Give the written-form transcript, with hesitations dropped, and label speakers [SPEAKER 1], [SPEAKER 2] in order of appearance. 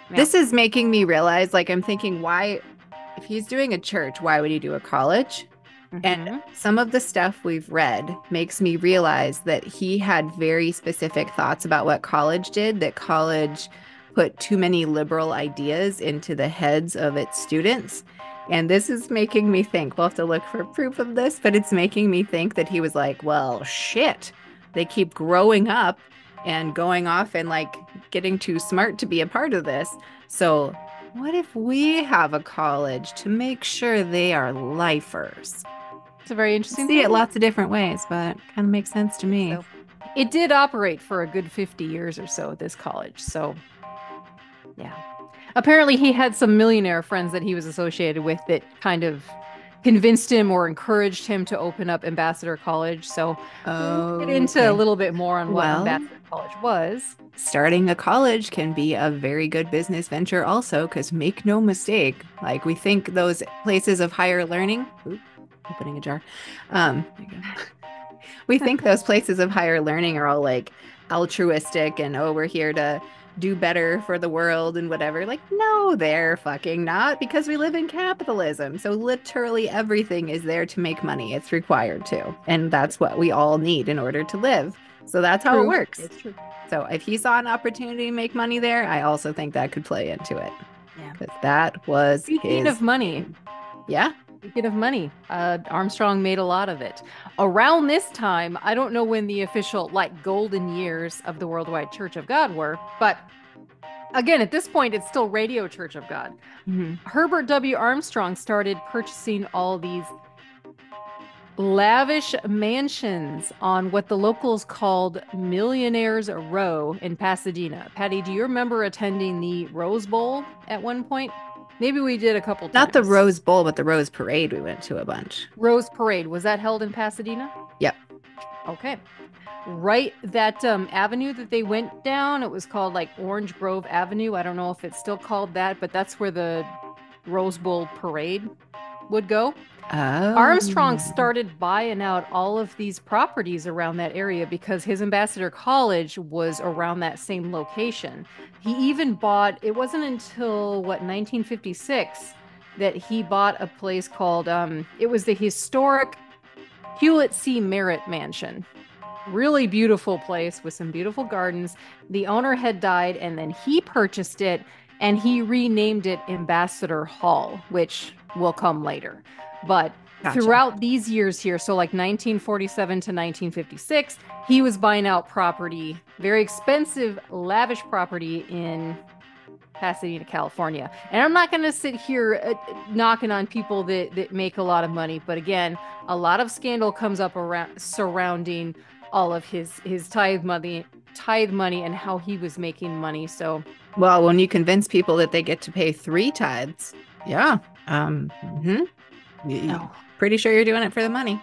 [SPEAKER 1] Yeah.
[SPEAKER 2] This is making me realize, like, I'm thinking, why, if he's doing a church, why would he do a college? And
[SPEAKER 1] Hmm.
[SPEAKER 2] some of the stuff we've read makes me realize that he had very specific thoughts about what college did, that college put too many liberal ideas into the heads of its students. And this is making me think, we'll have to look for proof of this, but it's making me think that he was like, well, shit, they keep growing up and going off and like getting too smart to be a part of this. So, what if we have a college to make sure they are lifers?
[SPEAKER 1] It's a very interesting
[SPEAKER 2] See it
[SPEAKER 1] theory.
[SPEAKER 2] lots of different ways, but kind of makes sense to me.
[SPEAKER 1] So it did operate for a good 50 years or so at this college. So yeah. Apparently he had some millionaire friends that he was associated with that kind of convinced him or encouraged him to open up Ambassador College. So we'll get into a
[SPEAKER 2] Okay.
[SPEAKER 1] little bit more on what
[SPEAKER 2] Well,
[SPEAKER 1] Ambassador College was.
[SPEAKER 2] starting a college can be a very good business venture also, because make no mistake, like we think those places of higher learning, oop, opening a jar. There you go. We think those places of higher learning are all like altruistic and oh, we're here to do better for the world and whatever. Like, no, they're fucking not, because we live in capitalism. So literally everything is there to make money. It's required to. And that's what we all need in order to live. So that's how it
[SPEAKER 1] True.
[SPEAKER 2] works.
[SPEAKER 1] It's true.
[SPEAKER 2] So if he saw an opportunity to make money there, I also think that could play into it,
[SPEAKER 1] Yeah.
[SPEAKER 2] because that was
[SPEAKER 1] Speaking
[SPEAKER 2] his
[SPEAKER 1] of money,
[SPEAKER 2] thing. Yeah.
[SPEAKER 1] speaking of money, Armstrong made a lot of it. Around this time, I don't know when the official like golden years of the Worldwide Church of God were, but again, at this point, it's still Radio Church of God.
[SPEAKER 2] Mhm.
[SPEAKER 1] Herbert W. Armstrong started purchasing all these lavish mansions on what the locals called Millionaires Row in Pasadena. Patty, do you remember attending the Rose Bowl at one point? Maybe we did a couple
[SPEAKER 2] Not the
[SPEAKER 1] times.
[SPEAKER 2] Rose Bowl, but the Rose Parade we went to a bunch.
[SPEAKER 1] Rose Parade, was that held in Pasadena?
[SPEAKER 2] Yep.
[SPEAKER 1] Okay. Right, that avenue that they went down, it was called like Orange Grove Avenue. I don't know if it's still called that, but that's where the Rose Bowl Parade would go. Armstrong
[SPEAKER 2] Oh.
[SPEAKER 1] started buying out all of these properties around that area because his Ambassador College was around that same location. He even bought, it wasn't until what, 1956 that he bought a place called, it was the historic Hewlett C. Merritt Mansion. Really beautiful place with some beautiful gardens. The owner had died and then he purchased it and he renamed it Ambassador Hall, which will come later. But
[SPEAKER 2] Gotcha.
[SPEAKER 1] throughout these years here, so like 1947 to 1956, he was buying out property, very expensive, lavish property in Pasadena, California. And I'm not going to sit here knocking on people that make a lot of money, but again, a lot of scandal comes up around surrounding all of his tithe money and how he was making money. So,
[SPEAKER 2] Well, when you convince people that they get to pay three tithes, yeah. Mhm.
[SPEAKER 1] oh,
[SPEAKER 2] Pretty sure you're doing it for the money.